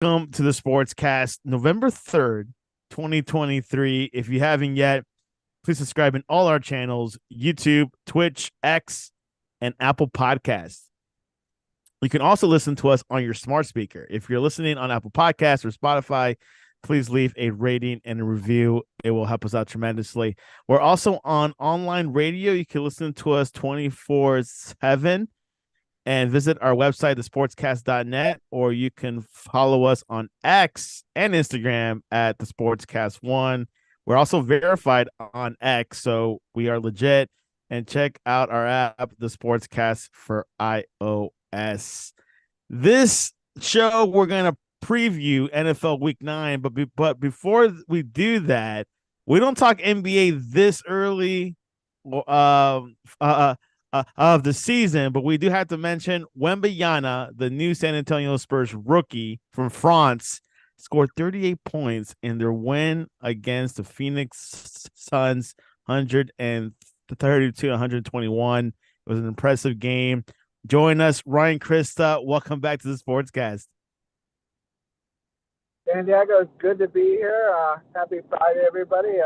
Welcome to the Sportscast, November 3rd, 2023. If you haven't yet, please subscribe in all our channels: YouTube, Twitch, X, and Apple Podcasts. You can also listen to us on your smart speaker. If you're listening on Apple Podcasts or Spotify, please leave a rating and a review. It will help us out tremendously. We're also on online radio. You can listen to us 24/7 and visit our website, thesportscast.net, or you can follow us on X and Instagram at the Sportscast1. We're also verified on X, so we are legit. And check out our app, the Sportscast for iOS. This show, we're going to preview NFL Week 9, but before we do that, we don't talk NBA this early. Uh, uh, of the season, but we do have to mention Wembanyama, the new San Antonio Spurs rookie from France, scored 38 points in their win against the Phoenix Suns, 132-121. It was an impressive game. Join us, Ryan, Christa. Welcome back to the Sportscast. Santiago, it's good to be here. Happy Friday, everybody.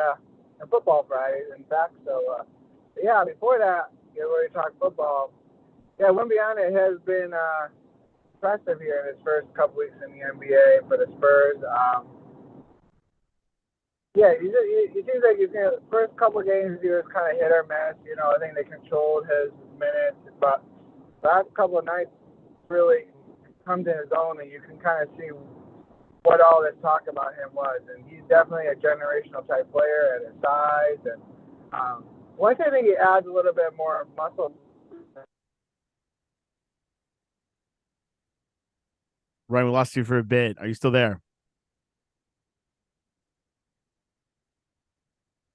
And football Friday, in fact. So, yeah, before that, get ready to talk football. Yeah, Wembanyama has been impressive here in his first couple weeks in the NBA for the Spurs. Yeah, he seems like the first couple of games he was kind of hit or miss. I think they controlled his minutes, but the last couple of nights really comes in his own, and you can kind of see what all this talk about him was. And he's definitely a generational type player at his size. And once I think he adds a little bit more muscle. Ryan, we lost you for a bit. Are you still there?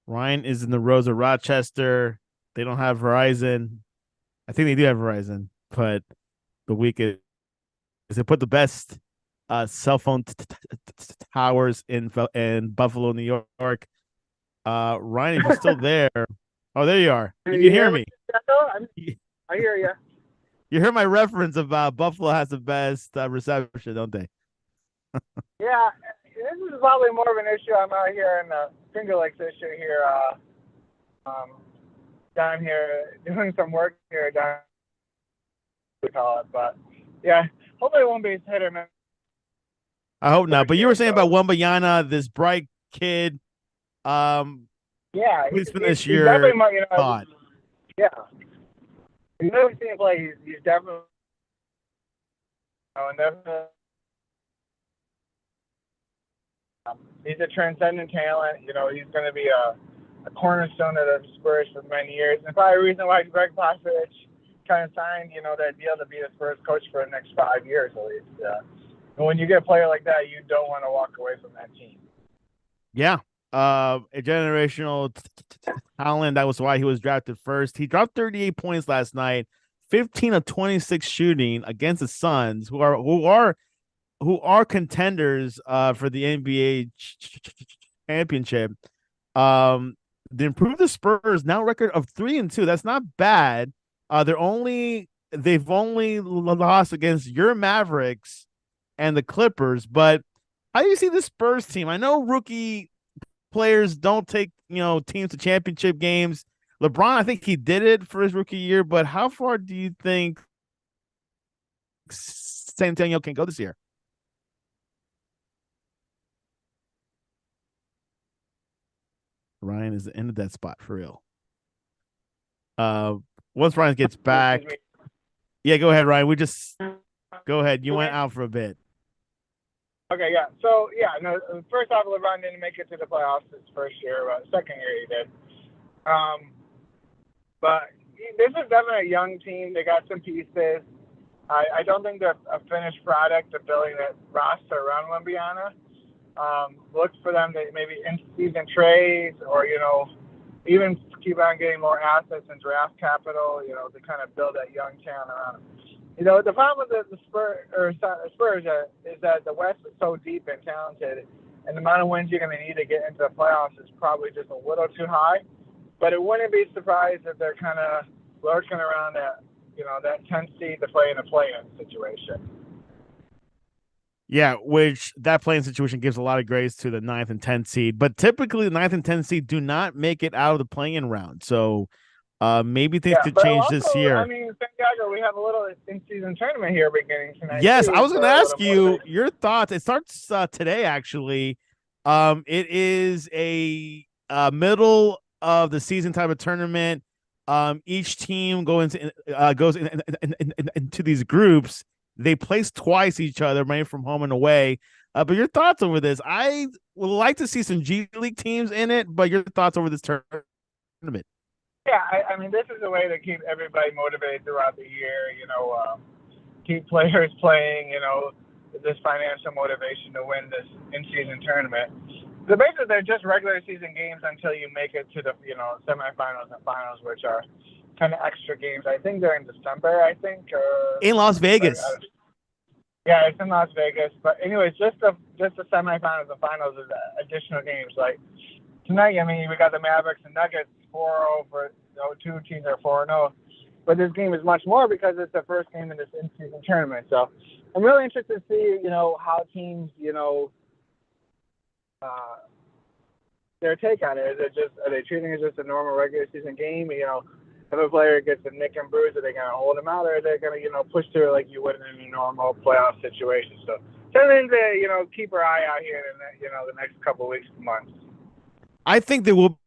Ryan is in the Rosa Rochester. They don't have Verizon. I think they do have Verizon, but the week is they put the best cell phone towers in Buffalo, New York. Ryan, if you're still there, oh, there you are. You can hear me. I hear you. You heard my reference about Buffalo has the best reception, don't they? Yeah, this is probably more of an issue. I'm out here in the Finger Lakes issue here. Down here doing some work here down. We call it, but yeah, hopefully it won't be hit or miss. I hope not. But you were saying about Wembanyama, this bright kid. Yeah, he's been this he's year. Definitely, yeah. You've never seen him play. He's definitely, he's a transcendent talent. He's going to be a cornerstone of the Spurs for many years. And probably the reason why Greg Popovich kind of signed, that deal to be the Spurs coach for the next 5 years at least. And when you get a player like that, you don't want to walk away from that team. Yeah. A generational talent. That was why he was drafted first. He dropped 38 points last night, 15 of 26 shooting against the Suns, who are contenders for the NBA championship. They improved the Spurs, now record of 3-2. That's not bad. They've only lost against your Mavericks and the Clippers. But how do you see the Spurs team? I know rookie players don't take teams to championship games. LeBron, I think he did it for his rookie year, but how far do you think San Antonio can go this year? Ryan is in the dead spot for real. Once Ryan gets back, yeah, go ahead, Ryan. Go ahead. You went out for a bit. Okay, yeah. So, yeah, no, first off, LeBron didn't make it to the playoffs his first year, but second year he did. But this is definitely a young team. They got some pieces. I don't think they're a finished product of building that roster around Wembanyama. Look for them to maybe in-season trades or, even keep on getting more assets and draft capital, to kind of build that young talent around them. The problem with the Spurs is that the West is so deep and talented, and the amount of wins you're going to need to get into the playoffs is probably just a little too high. But it wouldn't be surprised if they're kind of lurking around that 10th seed to play in a play-in situation. Yeah, which that playing situation gives a lot of grace to the ninth and 10th seed. But typically, the ninth and 10th seed do not make it out of the playing round. So maybe things Yeah, could but change also, this I year. mean, Santiago, we have a little in-season tournament here beginning tonight Yes, I too was going to for a ask little you motivation. your thoughts. It starts today, actually. It is a middle of the season type of tournament. Each team into these groups. They place twice each other, right from home and away. But your thoughts over this? I would like to see some G League teams in it, but your thoughts over this tournament? Yeah, I mean, this is a way to keep everybody motivated throughout the year. Keep players playing. This financial motivation to win this in-season tournament. So basically, they're just regular season games until you make it to the semifinals and finals, which are kind of extra games. I think they're in December. I think. In Las Vegas. Yeah, it's in Las Vegas. But anyways, just the semifinals and finals is additional games. Like tonight, I mean, we got the Mavericks and Nuggets 4-0 for two teams are 4-0. But this game is much more because it's the first game in this in-season tournament. So I'm really interested to see, how teams, their take on it. Are they treating it just a normal regular season game? If a player gets a nick and bruise, are they going to hold him out, or are they going to, push through like you would in a normal playoff situation? So something to, keep our eye out here in the next couple of weeks, months. I think there will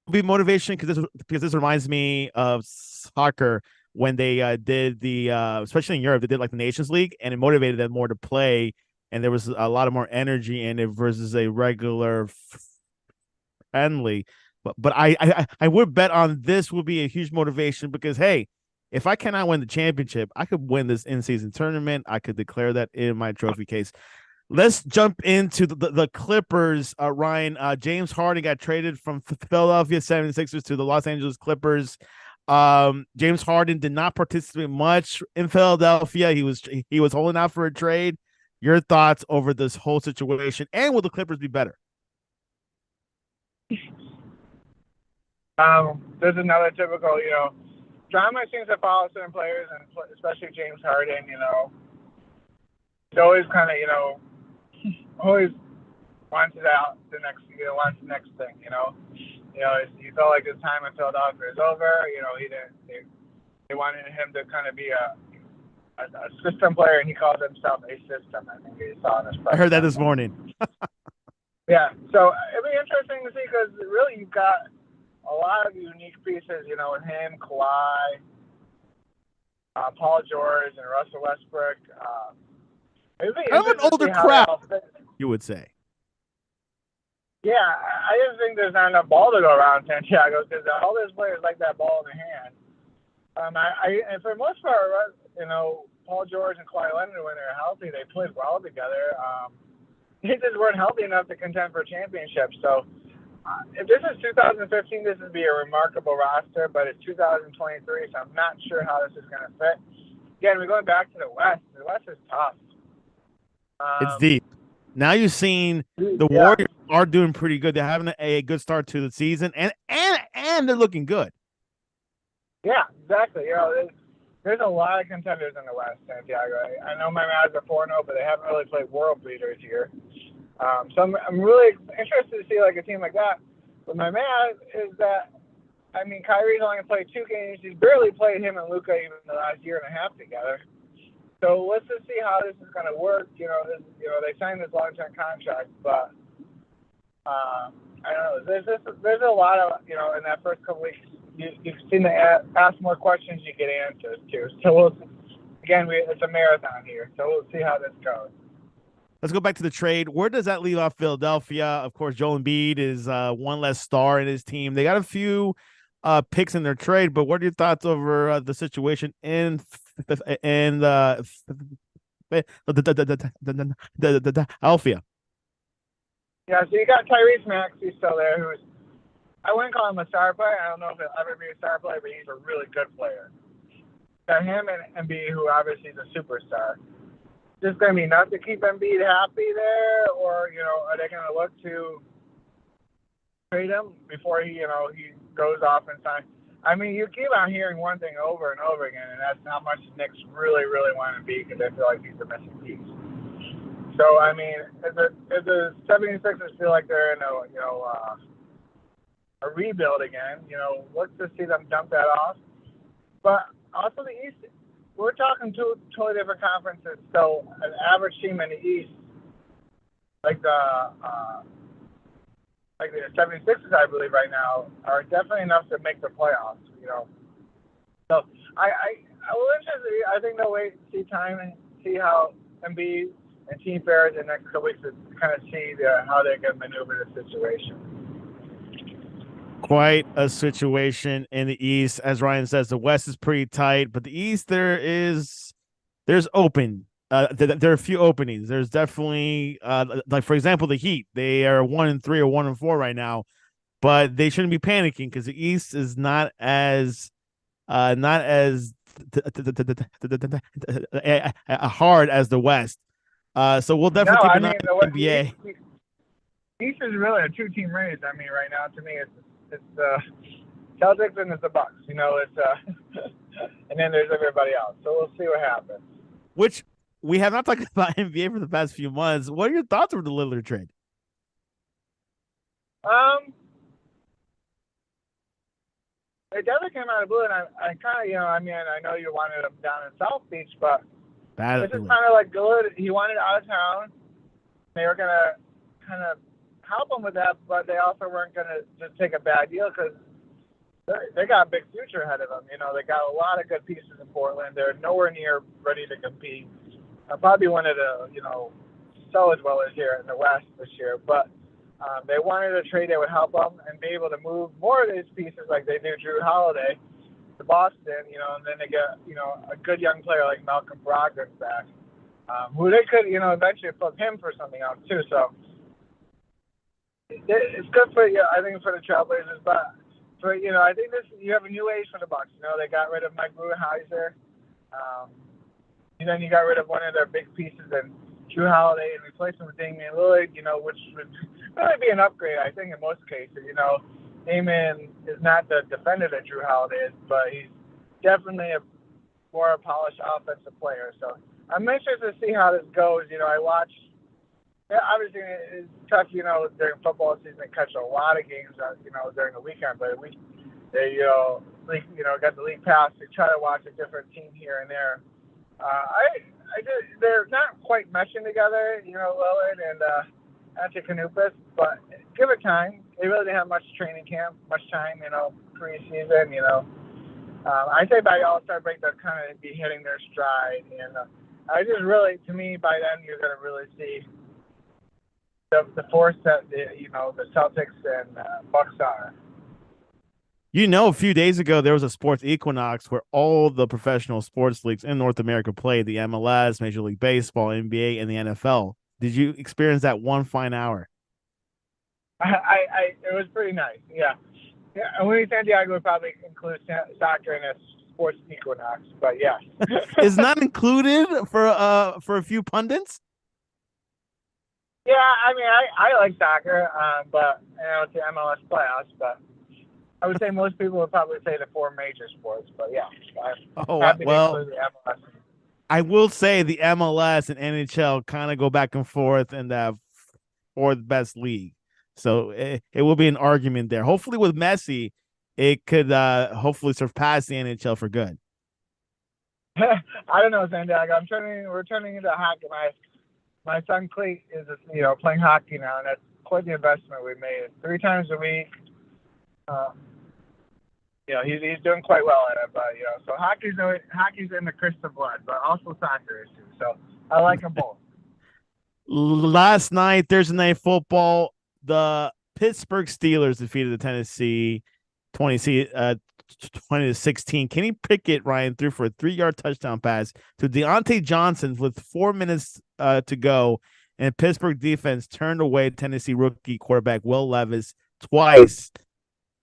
be motivation because this reminds me of soccer when they did the especially in Europe they did like the Nations League and it motivated them more to play and there was a lot of more energy in it versus a regular friendly. But I would bet on this will be a huge motivation because hey, if I cannot win the championship, I could win this in season tournament. I could declare that in my trophy case. Let's jump into the Clippers. Ryan, James Harden got traded from Philadelphia 76ers to the Los Angeles Clippers. James Harden did not participate much in Philadelphia. He was holding out for a trade. Your thoughts over this whole situation, and will the Clippers be better? There's another typical, drama seems to follow certain players, and especially James Harden. He's always kind of, always wants it out wants the next thing. He felt like his time in Philadelphia is over. They wanted him to kind of be a system player, and he calls himself a system. I think he saw in his press. I heard that this morning. Yeah, so it'd be interesting to see because really you've got a lot of unique pieces, with him, Kawhi, Paul George, and Russell Westbrook. It'd be I'm an interesting older to see how they crowd, all fit. you would say. Yeah, I just think there's not enough ball to go around Santiago because all those players like that ball in their hand. And for the most part, Paul George and Kawhi Leonard, when they're healthy, they played well together. They just weren't healthy enough to contend for championships. So if this is 2015, this would be a remarkable roster, but it's 2023, so I'm not sure how this is going to fit. Again, we're going back to the West. The West is tough. It's deep. Now you've seen the Warriors are doing pretty good. They're having a good start to the season, and they're looking good. Yeah, exactly. There's a lot of contenders in the West, Santiago. I know my Mavs are 4-0, but they haven't really played world beaters here. So I'm really interested to see like a team like that. But my Mavs is that, I mean, Kyrie's only played 2 games. He's barely played him and Luka even the last year and a half together. So let's just see how this is going to work. They signed this long-term contract, but I don't know. There's a lot of, in that first couple weeks, you've seen the ask more questions, you get answers too. So it's a marathon here. So we'll see how this goes. Let's go back to the trade. Where does that leave off Philadelphia? Of course, Joel Embiid is one less star in his team. They got a few picks in their trade, but what are your thoughts over the situation in Philadelphia? Yeah, so you got Tyrese Maxey still there, I wouldn't call him a star player. I don't know if he'll ever be a star player, but he's a really good player. Got him and Embiid, who obviously is a superstar. Just going to be enough to keep Embiid happy there, or are they going to look to trade him before he goes off and signs? I mean, you keep on hearing one thing over and over again, and that's how much the Knicks really, really want to be because they feel like he's the missing piece. So, I mean, if the 76ers feel like they're in a rebuild again, let's just see them dump that off. But also the East, we're talking two totally different conferences. So an average team in the East, like the 76ers, I believe right now, are definitely enough to make the playoffs. So I will interested. I think they'll wait and see time and see how Embiid and team fares in the next couple weeks to kind of see how they can maneuver the situation. Quite a situation in the East. As Ryan says, the West is pretty tight, but the East there's open. There are a few openings. There's definitely like for example, the Heat. They are 1-3 or 1-4 right now, but they shouldn't be panicking because the East is not as hard as the West. So we'll definitely keep an eye on the NBA. East is really a two-team race. I mean, right now to me, it's the Celtics and it's the Bucks. It's and then there's everybody else. So we'll see what happens. Which we have not talked about NBA for the past few months. What are your thoughts on the Lillard trade? It definitely came out of blue, and I kind of, I know you wanted him down in South Beach, but this is kind of like good. He wanted out of town. They were gonna kind of help him with that, but they also weren't gonna just take a bad deal because they got a big future ahead of them. They got a lot of good pieces in Portland. They're nowhere near ready to compete. Probably wanted to, sell as well as here in the West this year, but they wanted a trade that would help them and be able to move more of these pieces like they do Drew Holiday to Boston, and then they get, a good young player like Malcolm Brogdon back, who they could, eventually flip him for something else too. So it's good for, I think for the Trailblazers, but for, I think you have a new age for the Bucks. They got rid of Mike Budenholzer. And then you got rid of one of their big pieces and Drew Holiday and replaced him with Damian Lillard, which would really be an upgrade, I think, in most cases. Damian is not the defender that Drew Holiday is, but he's definitely a more polished offensive player. So I'm interested to see how this goes. I watch. Obviously, it's tough, during football season to catch a lot of games, during the weekend. But they got the league pass to try to watch a different team here and there. They're not quite meshing together, Lillard and Antetokounmpo, but give it time. They really didn't have much training camp, much time, preseason, I say by All-Star break they'll kind of be hitting their stride, and I just really, to me, by then you're going to really see the force that the Celtics and Bucks are. A few days ago, there was a sports equinox where all the professional sports leagues in North America played: the MLS, Major League Baseball, NBA, and the NFL. Did you experience that one fine hour? It was pretty nice. Yeah. Only Santiago would probably include soccer in a sports equinox, but yeah. It's not included for a few pundits? Yeah, I mean, I like soccer, but it's the MLS playoffs, but I would say most people would probably say the four major sports, but yeah. I will say the MLS and NHL kind of go back and forth in the fourth best league. So it will be an argument there. Hopefully with Messi, it could hopefully surpass the NHL for good. I don't know, Santiago. We're turning into hockey. My son Cleet is playing hockey now, and that's quite the investment we made. 3 times a week. He's doing quite well at it, but so hockey's in the Christa blood, but also soccer is too. So I like them both. Last night, Thursday Night Football, the Pittsburgh Steelers defeated the Tennessee 20-16. Kenny Pickett, Ryan, threw for a 3-yard touchdown pass to Deontay Johnson with 4 minutes to go, and Pittsburgh defense turned away Tennessee rookie quarterback Will Levis twice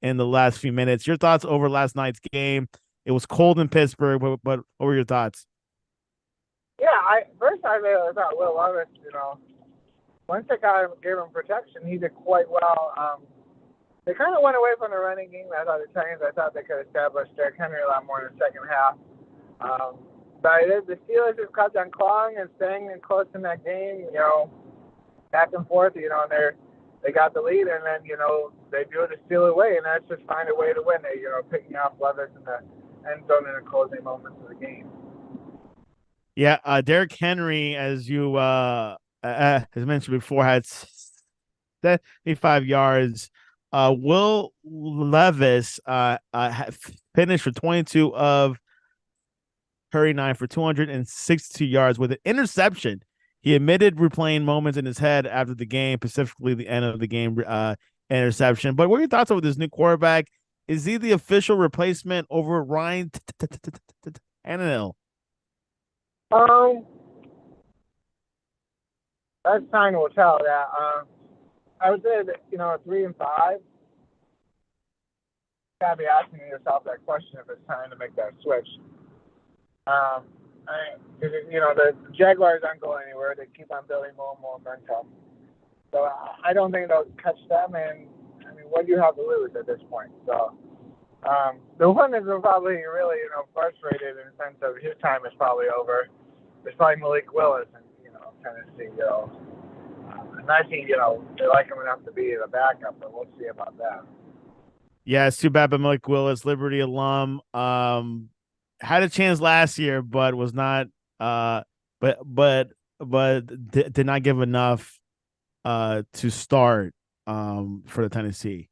in the last few minutes. Your thoughts over last night's game? It was cold in Pittsburgh, but what were your thoughts? Yeah, I really thought Will Levis, once the guy gave him protection, he did quite well. They kind of went away from the running game. I thought they could establish Derrick Henry a lot more in the second half. But the Steelers just kept on clawing and staying close in that game, back and forth, and they got the lead, and then, they drew the steal away, and that's just find a way to win it, picking off Levis in the end zone in the closing moments of the game. Yeah, Derrick Henry, as you as mentioned before, had 75 yards. Will Levis finished for 22 of 39 for 262 yards with an interception. He admitted replaying moments in his head after the game, specifically the end of the game interception. But what are your thoughts over this new quarterback? Is he the official replacement over Ryan Tannehill? That's time will tell that. I would say that, 3 and 5. You gotta be asking yourself that question if it's time to make that switch. The Jaguars aren't going anywhere. They keep on building more and more momentum. So I don't think they'll catch them. And what do you have to lose at this point? So the one that's probably really, frustrated in the sense of his time is probably over. It's probably Malik Willis in, Tennessee. And I think, they like him enough to be the backup, but we'll see about that. Yeah, it's too bad, but Malik Willis, Liberty alum, had a chance last year, but was not, but did not give enough, to start, for the Tennessee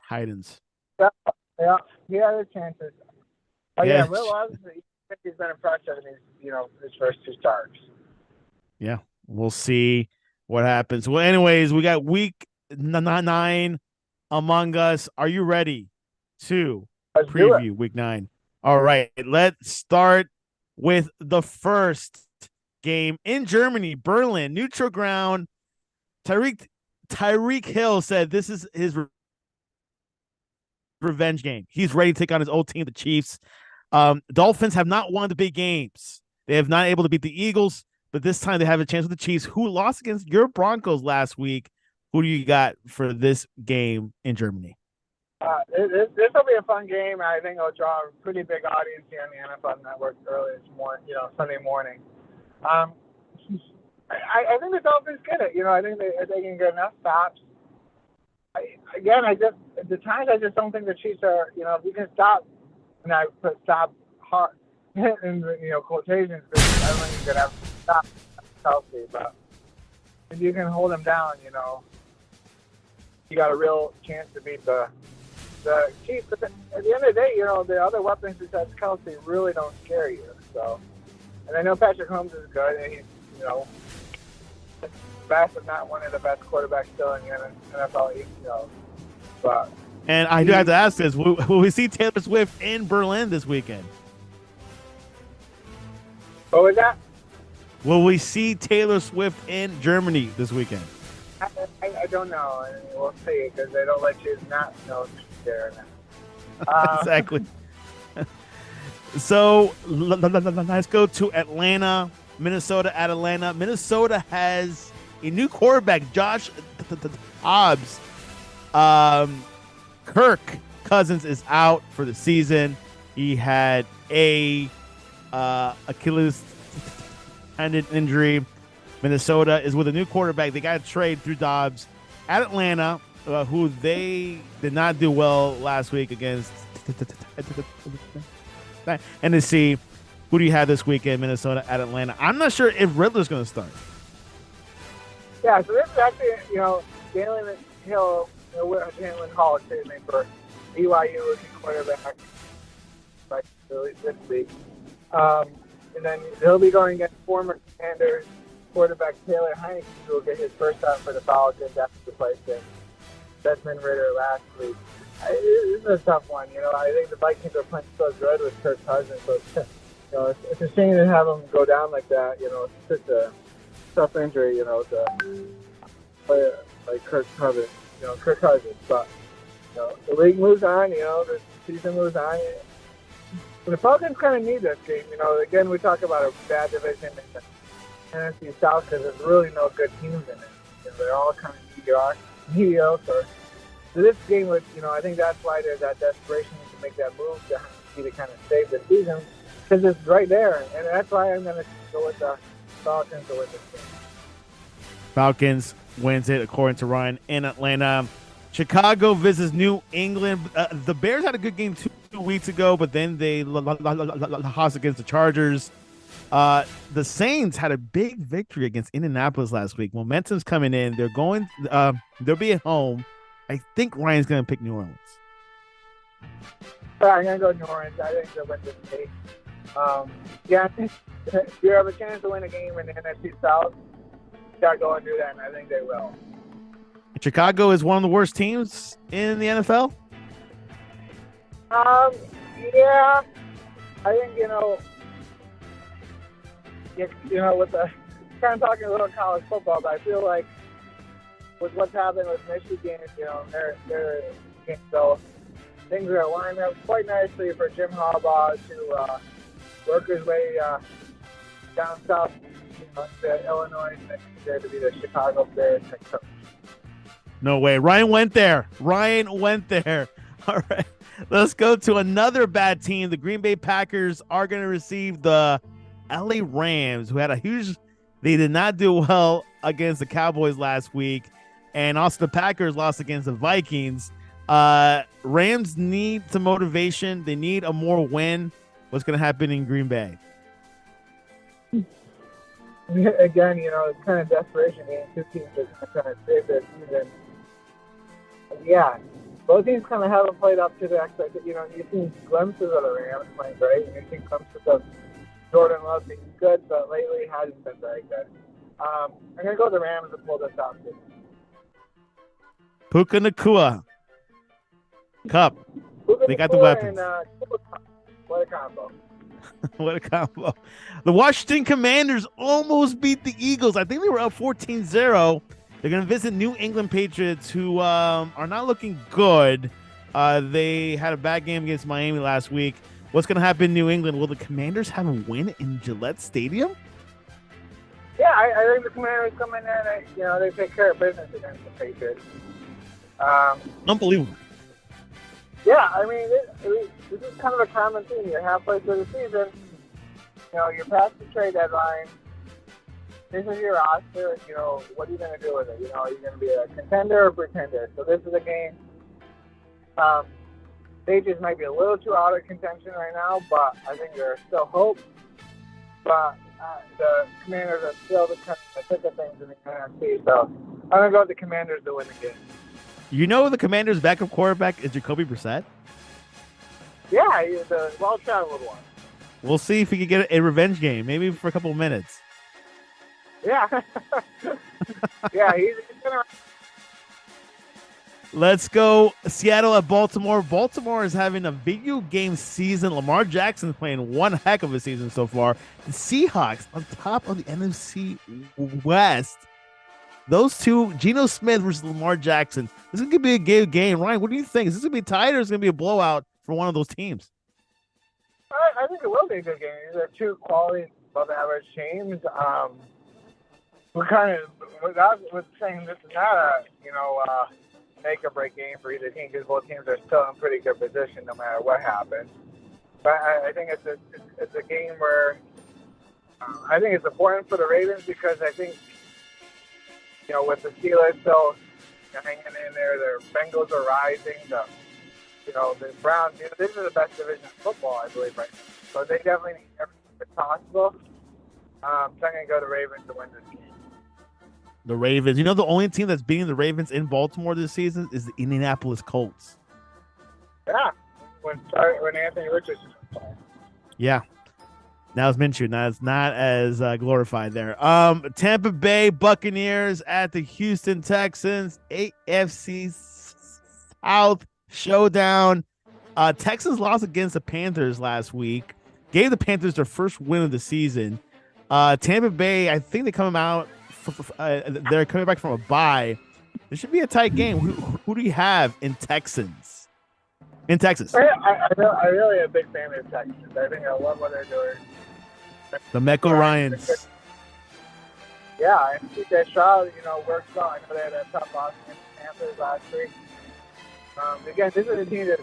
Titans. Yeah, he had his chances. But yeah, Will Levis, he's been impressive in his first 2 starts. Yeah, we'll see what happens. Well, anyways, we got week 9 among us. Are you ready to preview week 9? All right, let's start with the first game in Germany, Berlin, neutral ground. Tyreek Hill said this is his revenge game. He's ready to take on his old team, the Chiefs. Dolphins have not won the big games. They have not able to beat the Eagles, but this time they have a chance with the Chiefs, who lost against your Broncos last week. Who do you got for this game in Germany? This will be a fun game. I think it'll draw a pretty big audience here on the NFL Network early this morning, Sunday morning. I think the Dolphins get it. I think they can get enough stops. At the times I just don't think the Chiefs are, if you can stop, and I put stop hard in quotations, because I don't think you could have to stop healthy, but if you can hold them down, you got a real chance to beat the Chiefs. But at the end of the day, the other weapons besides Kelsey really don't scare you. So, and I know Patrick Mahomes is good, and he's, best, if not one of the best quarterbacks still in the NFL, but. And I do have to ask this: will we see Taylor Swift in Berlin this weekend? What was that? Will we see Taylor Swift in Germany this weekend? I don't know. We'll see, because they don't let you not know there. Exactly. So let's go to Atlanta, Minnesota. At Atlanta, Minnesota has a new quarterback, Josh Dobbs. Kirk Cousins is out for the season. He had a Achilles tendon injury. Minnesota is with a new quarterback. They got to trade through Dobbs at Atlanta, who they did not do well last week against Tennessee. Who do you have this weekend, Minnesota at Atlanta? I'm not sure if Riddler's going to start. Yeah, so this is actually, Jalen Hill, Jalen Hall, excuse me, for BYU rookie quarterback this week. And then he'll be going against former Commanders quarterback Taylor Heineke, who will get his first time for the Falcons after replacing Desmond Ridder last week. This is a tough one. I think the Vikings are playing so good with Kirk Cousins. So, it's a shame to have him go down like that. It's such a tough injury, to play like Kirk Cousins. But, the league moves on, the season moves on. The Falcons kind of need this game. Again, we talk about a bad division in the NFC South because there's really no good teams in it. They're all kind of mediocre. mediocre. So this game would, I think that's why there's that desperation to make that move to kind of save the season, because it's right there, and that's why I'm going to go with the Falcons to win this game. Falcons wins it according to Ryan in Atlanta. Chicago visits New England. The Bears had a good game 2 weeks ago, but then they lost against the Chargers. The Saints had a big victory against Indianapolis last week. Momentum's coming in. They're going. They'll be at home. I think Ryan's going to pick New Orleans. I'm going to go New Orleans. I think they'll win this game. I think if you have a chance to win a game in the NFC South, you got to go and do that, and I think they will. Chicago is one of the worst teams in the NFL? Yeah. I think, with the kind of talking a little college football, but I feel like with what's happened with Michigan, they're so things are lining up quite nicely for Jim Harbaugh to work his way down south to Illinois next year to be the Chicago Bears head coach. No way. Ryan went there. All right. Let's go to another bad team. The Green Bay Packers are going to receive the LA Rams, who had they did not do well against the Cowboys last week. And also the Packers lost against the Vikings. Rams need some motivation. They need a more win. What's going to happen in Green Bay? Again, it's kind of desperation. Two teams are trying to save their season. Yeah, both teams kind of haven't played up to the expectations. You've seen glimpses of the Rams playing great, and you've seen glimpses of Jordan Love being good, but lately he hasn't been very good. I'm going to go with the Rams and pull this out. Puka Nacua. Cup. They got the weapons. What a combo. What a combo. The Washington Commanders almost beat the Eagles. I think they were up 14-0. They're going to visit New England Patriots, who are not looking good. They had a bad game against Miami last week. What's going to happen in New England? Will the Commanders have a win in Gillette Stadium? Yeah, I think the Commanders come in there and they take care of business against the Patriots. Unbelievable. Yeah, I mean, this is kind of a common theme. You're halfway through the season. You're past the trade deadline. This is your roster. What are you going to do with it? Are you going to be a contender or pretender? So this is a game. They just might be a little too out of contention right now, but I think there's still hope. But the Commanders are still the thick of things in the NFC. So I'm going to go with the Commanders to win the game. The Commanders' backup quarterback is Jacoby Brissett? Yeah, he's a well-traveled one. We'll see if he can get a revenge game, maybe for a couple of minutes. Yeah. Yeah, he's going to... Let's go Seattle at Baltimore. Baltimore is having a video game season. Lamar Jackson's playing one heck of a season so far. The Seahawks on top of the NFC West. Those two, Geno Smith versus Lamar Jackson. This is going to be a good game. Ryan, what do you think? Is this going to be tight or is it going to be a blowout for one of those teams? I think it will be a good game. These are two quality above-average teams. We're kind of, without saying this is not a, make-or-break game for either team, because both teams are still in pretty good position no matter what happens. But I think it's a game where I think it's important for the Ravens, because I think, with the Steelers still hanging in there, their Bengals are rising, the Browns, this is the best division of football, I believe, right now. So they definitely need everything possible. So I'm going to go to Ravens to win this game. The Ravens. The only team that's beating the Ravens in Baltimore this season is the Indianapolis Colts. Yeah, when Anthony Richardson was playing. Yeah. Now it's Minshew. Now it's not as glorified there. Tampa Bay Buccaneers at the Houston Texans. AFC South showdown. Texans lost against the Panthers last week. Gave the Panthers their first win of the season. Tampa Bay, I think they come out. They're coming back from a bye. It should be a tight game. Who do you have in Texans? In Texas. I really am a big fan of the Texans. I think I love what they're doing. The Mecco Ryans. Yeah, and CJ Stroud, works well. I know they had a tough loss against the Panthers last week. Again, this is a team that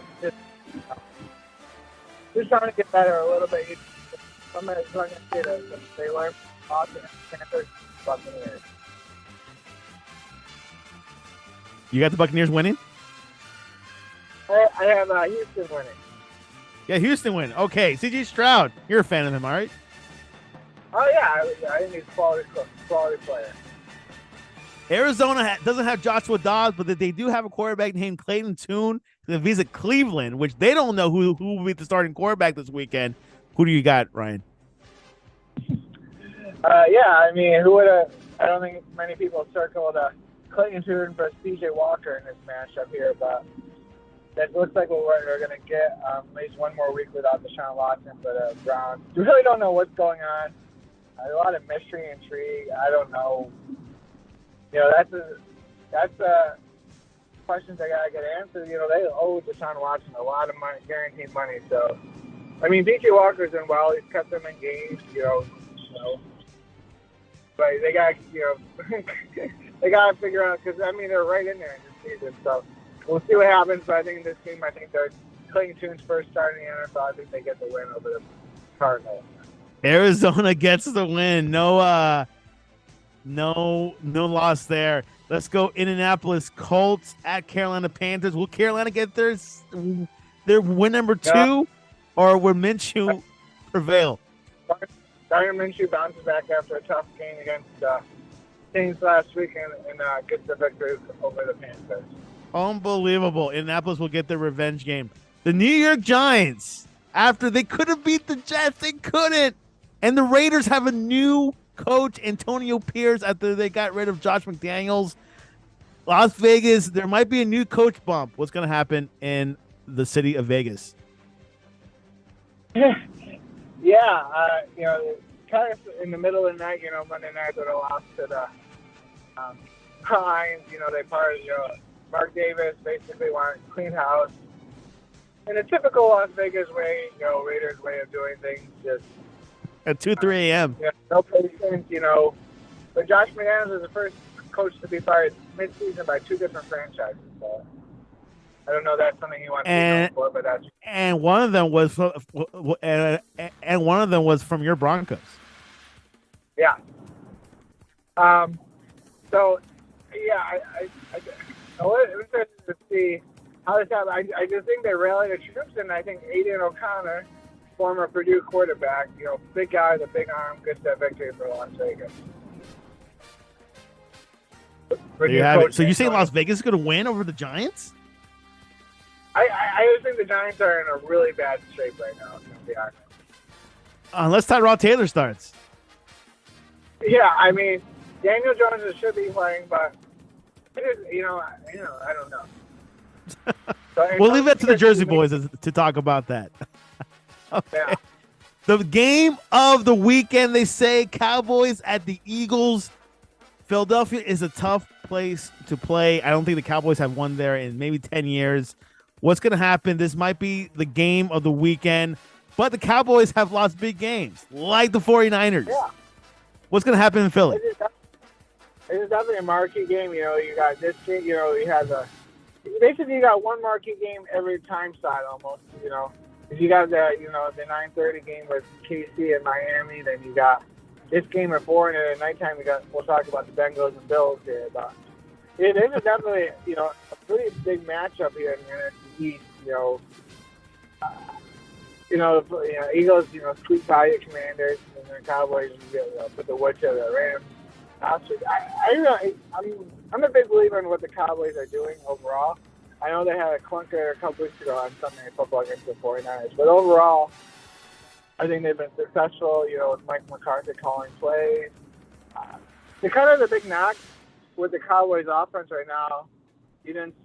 just trying to get better a little bit. I'm going to say that they learned from Austin and Panthers, Buccaneers. You got the Buccaneers winning? I have Houston winning. Yeah, Houston win. Okay, CJ Stroud. You're a fan of him, all right? Oh, yeah. I think he's a quality player. Arizona doesn't have Joshua Dobbs, but they do have a quarterback named Clayton Tune to visit Cleveland, which they don't know who will be the starting quarterback this weekend. Who do you got, Ryan? I mean, who would have? I don't think many people circled Clayton Tune versus PJ Walker in this matchup here, but that looks like what we're going to get at least one more week without Deshaun Watson. But Browns, we really don't know what's going on. A lot of mystery and intrigue. I don't know. That's questions that gotta get answered. They owe Deshaun Watson a lot of money, guaranteed money. So, I mean, PJ Walker's done well. He's kept them engaged. But they got they gotta figure out, because I mean they're right in there in this season. So we'll see what happens. But I think this team, they're Clayton Tune's first start in the NFL. I think they get the win over the Cardinals. Arizona gets the win. No loss there. Let's go Indianapolis Colts at Carolina Panthers. Will Carolina get their win number 2, or will Minshew prevail? Gardner Minshew bounces back after a tough game against Saints last week and gets the victory over the Panthers. Unbelievable. Indianapolis will get their revenge game. The New York Giants, after they could have beat the Jets, they couldn't. And the Raiders have a new coach, Antonio Pierce, after they got rid of Josh McDaniels. Las Vegas, there might be a new coach bump. What's going to happen in the city of Vegas? Kind of in the middle of the night, Monday night, they lost to the Lions. They parted, Mark Davis basically wanted to clean house. In a typical Las Vegas way, Raiders way of doing things, just at 2-3 a.m. No patience, But Josh McDaniels is the first coach to be fired mid-season by 2 different franchises. So I don't know if that's something you want to be known for, but that's. And one of them was from your Broncos. Yeah. So yeah, I was interested to see how this happened. I just think they rallied the troops, and I think Aiden O'Connor, former Purdue quarterback, big guy with a big arm, gets that victory for Las Vegas. So you say Las Vegas is going to win over the Giants? I just think the Giants are in a really bad shape right now. To be honest. Unless Tyrod Taylor starts. Yeah, I mean, Daniel Jones should be playing, but it is, I don't know. So, we'll leave it to the Jersey boys to talk about that. Okay. Yeah. The game of the weekend, they say, Cowboys at the Eagles. Philadelphia is a tough place to play. I don't think the Cowboys have won there in maybe 10 years. What's going to happen? This might be the game of the weekend, but the Cowboys have lost big games, like the 49ers. Yeah. What's going to happen in Philly? It is definitely a marquee game. You got this game, you have basically you got one marquee game every time slot almost, If you got the 9:30 game with KC and Miami, then you got this game at 4, and at nighttime we'll talk about the Bengals and Bills here. But it is definitely a pretty big matchup here in the NFC East. Eagles squeak by the Commanders, and the Cowboys put the wood to the Rams. I'm a big believer in what the Cowboys are doing overall. I know they had a clunker a couple weeks ago on Sunday Night Football against the 49ers, but overall, I think they've been successful, with Mike McCarthy calling plays. The kind of the big knock with the Cowboys offense right now, it's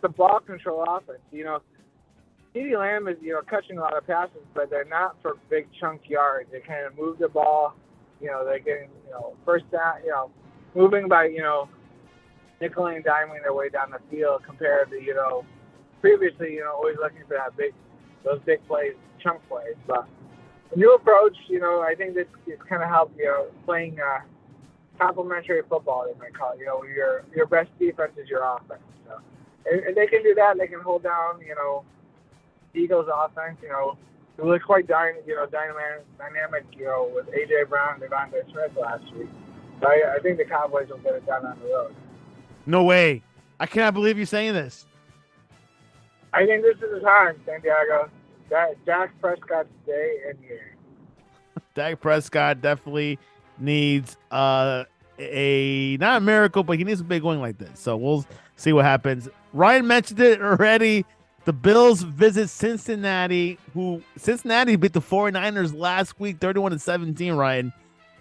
a ball control offense. CeeDee Lamb is, catching a lot of passes, but they're not for big chunk yards. They kind of move the ball, they're getting, first down, moving by, nickel and diming their way down the field compared to, previously, always looking for those big plays, chunk plays. But new approach. I think this is kind of help. Playing complementary football, they might call it. Your best defense is your offense. So, and they can do that. They can hold down. Eagles offense. It was quite dynamic. With AJ Brown and Devontae Smith last week. So I think the Cowboys will get it done on the road. No way. I cannot believe you're saying this. I think this is the time, Santiago. Dak Prescott's day and year. Dak Prescott definitely needs not a miracle, but he needs a big win like this. So we'll see what happens. Ryan mentioned it already. The Bills visit Cincinnati, Cincinnati beat the 49ers last week, 31-17, Ryan.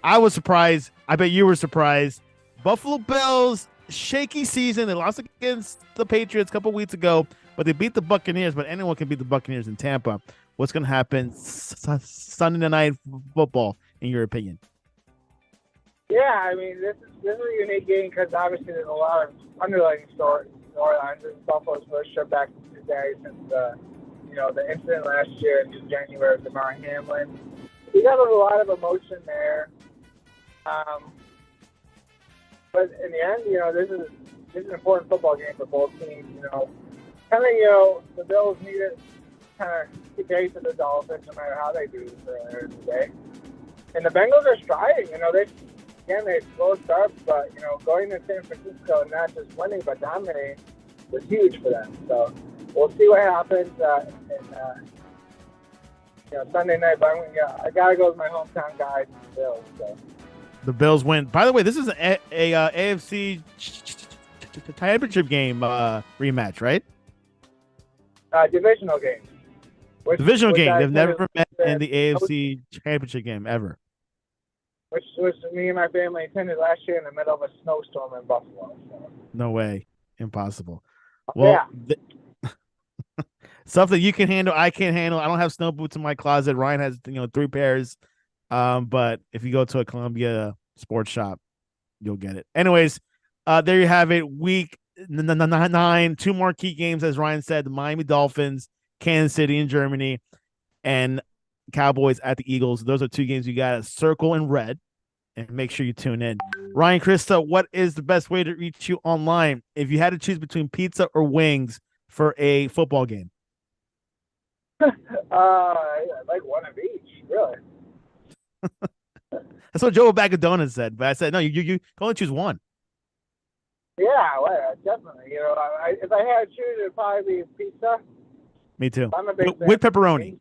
I was surprised. I bet you were surprised. Buffalo Bills, shaky season. They lost against the Patriots a couple weeks ago, but they beat the Buccaneers, but anyone can beat the Buccaneers in Tampa. What's going to happen Sunday night football, in your opinion? Yeah, this is a unique game because obviously there's a lot of underlying storylines. Buffalo's first trip back to Cincinnati since the incident last year in January with Damar Hamlin. We got a lot of emotion there. But in the end, this is an important football game for both teams. The Bills need to kind of keep pace with the Dolphins no matter how they do for the day. And the Bengals are striding. They slow start, but going to San Francisco and not just winning but dominating was huge for them. So we'll see what happens Sunday night. But I gotta go with my hometown guys, the Bills. So. The Bills win. By the way, this is a AFC championship game rematch, right? Divisional game. Divisional game. They've never met in the AFC championship game ever. Which me and my family attended last year in the middle of a snowstorm in Buffalo. So. No way. Impossible. Well, stuff that you can handle, I can't handle. I don't have snow boots in my closet. Ryan has 3 pairs. But if you go to a Columbia sports shop, you'll get it. Anyways, there you have it. Week 9, 2 more key games, as Ryan said: the Miami Dolphins, Kansas City in Germany, and Cowboys at the Eagles. Those are 2 games you got to circle in red, and make sure you tune in. Ryan, Christa, what is the best way to reach you online if you had to choose between pizza or wings for a football game? I like one of each, really. That's what Joe Bag of Donuts said, but I said no. You can only choose one. Yeah, well, definitely. If I had to choose, it'd probably be pizza. Me too. I'm a big fan with pepperoni.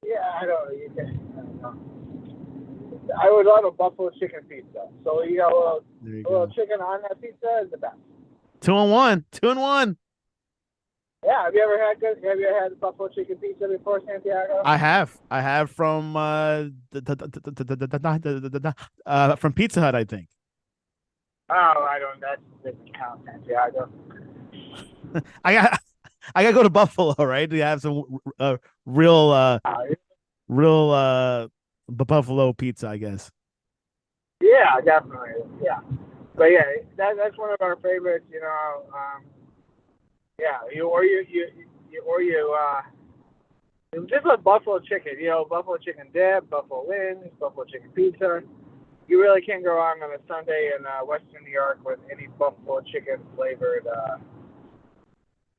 Yeah, I don't know. I would love a buffalo chicken pizza. So you got a little chicken on that pizza is the best. 2 in 1. 2 in 1. Yeah, have you ever had the buffalo chicken pizza before, Santiago? I have from from Pizza Hut, I think. Oh, I don't. That doesn't count, Santiago. I got to go to Buffalo, right? To have some real Buffalo pizza, I guess. Yeah, definitely. Yeah, but yeah, that's one of our favorites. Just like buffalo chicken, buffalo chicken dip, buffalo wings, buffalo chicken pizza. You really can't go wrong on a Sunday in Western New York with any buffalo chicken flavored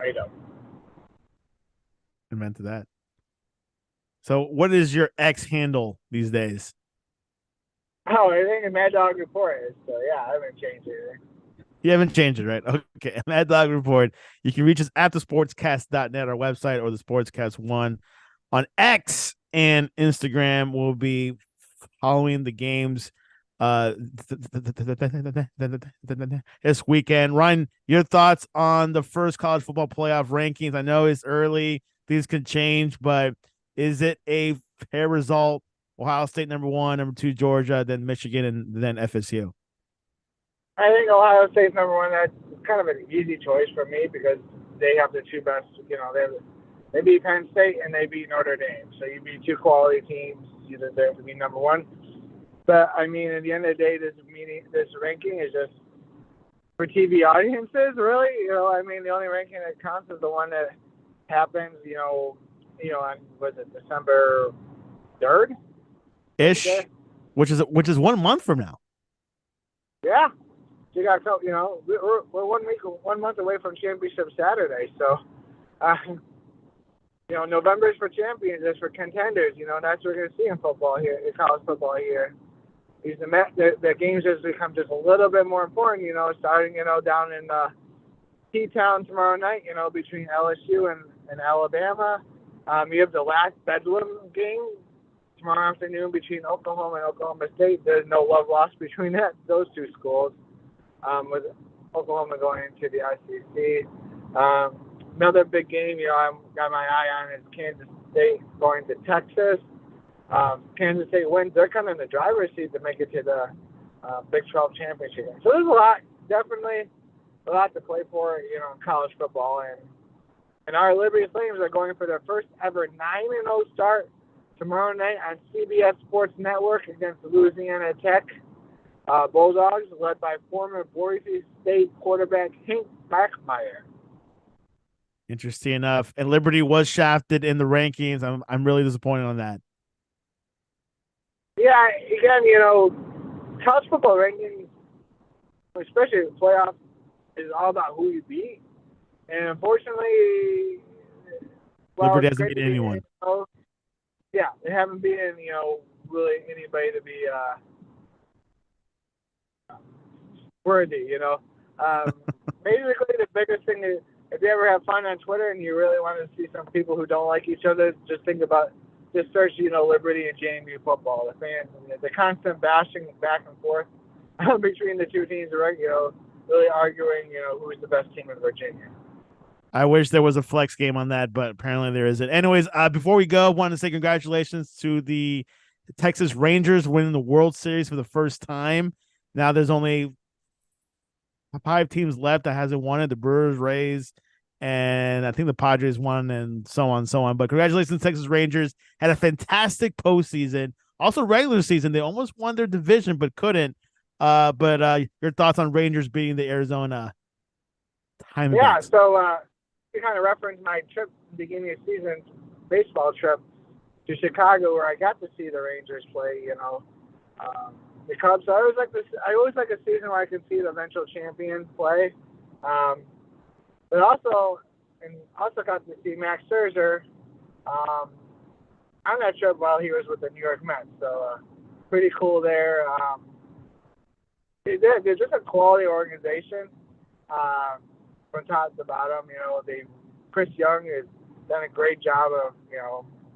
item. Amen to that. So, what is your X handle these days? Oh, I think the Mad Dog Report is. So yeah, I haven't changed anything. You haven't changed it, right? Okay. Mad Dog Report. You can reach us at thesportscast.net, our website, or the Sportscast1 on X and Instagram. We'll be following the games this weekend. Ryan, your thoughts on the first college football playoff rankings? I know it's early. These can change, but is it a fair result? Ohio State number 1, number 2 Georgia, then Michigan, and then FSU. I think Ohio State's number 1. That's kind of an easy choice for me because they have the 2 best. They beat Penn State and they beat Notre Dame. So you beat 2 quality teams. You deserve to be number 1. But at the end of the day, this ranking is just for TV audiences, really. The only ranking that counts is the one that happens. On was it December 3rd. ish, which is 1 month from now. Yeah. So you got, we're 1 month away from championship Saturday. So, November is for champions, it's for contenders. That's what we're going to see in football here, in college football here. The games just become just a little bit more important. Starting down in T-Town tomorrow night. Between LSU and Alabama. You have the last Bedlam game tomorrow afternoon between Oklahoma and Oklahoma State. There's no love lost between those two schools, with Oklahoma going into the SEC. Another big game, I've got my eye on is Kansas State going to Texas. Kansas State wins. They're kind of in the driver's seat to make it to the Big 12 championship. So there's definitely a lot to play for, in college football. And our Liberty Flames are going for their first ever 9-0 start tomorrow night on CBS Sports Network against Louisiana Tech Bulldogs, led by former Boise State quarterback Hank Bachmeier. Interesting enough. And Liberty was shafted in the rankings. I'm really disappointed on that. Yeah, again, college football rankings, especially the playoffs, is all about who you beat. And unfortunately, Liberty hasn't beaten anyone. Yeah, they haven't beaten, really anybody to be worthy, Basically, the biggest thing is, if you ever have fun on Twitter and you really want to see some people who don't like each other, just search, Liberty and JMU football. The fans, the constant bashing back and forth between the two teams, right? Really arguing, who's the best team in Virginia. I wish there was a flex game on that, but apparently there isn't. Anyways, before we go, I want to say congratulations to the Texas Rangers winning the World Series for the first time. Now there's only 5 teams left that hasn't won it: the Brewers, Rays, and I think the Padres won, and so on and so on. But congratulations, Texas Rangers. Had a fantastic postseason. Also regular season. They almost won their division, but couldn't. But your thoughts on Rangers beating the Arizona Diamondbacks? Yeah, so you kind of referenced my trip at the beginning of the season, baseball trip to Chicago, where I got to see the Rangers play, the Cubs. So I always like a season where I can see the eventual champions play. But also got to see Max Scherzer on that trip while he was with the New York Mets. So pretty cool there. They're just a quality organization from top to bottom. Chris Young has done a great job of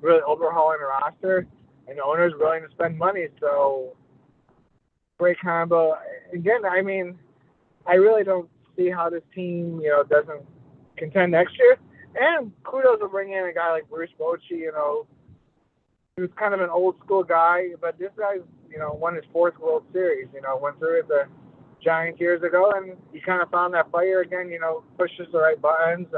really overhauling the roster, and the owner's willing to spend money. So great combo. Again, I really don't see how this team doesn't contend next year. And kudos to bring in a guy like Bruce Bochy, who's kind of an old school guy, but this guy's won his 4th World Series. Went through it the Giants years ago, and he kind of found that fire again. Pushes the right buttons.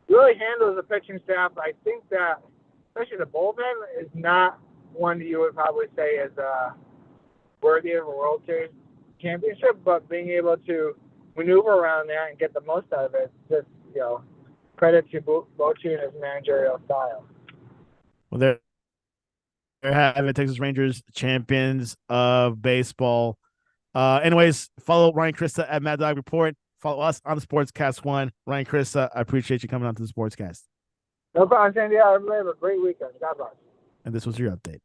Really handles the pitching staff. I think that, especially the bullpen, is not one that you would probably say is worthy of a World Series championship, but being able to maneuver around there and get the most out of it, just credit to Bochy and his managerial style. Well, there have it, Texas Rangers, champions of baseball. Anyways, follow Ryan Christa at Mad Dog Report. Follow us on the Sportscast One. Ryan Christa, I appreciate you coming on to the Sportscast. No problem, Santiago. Everybody have a great weekend. God bless. And this was your update.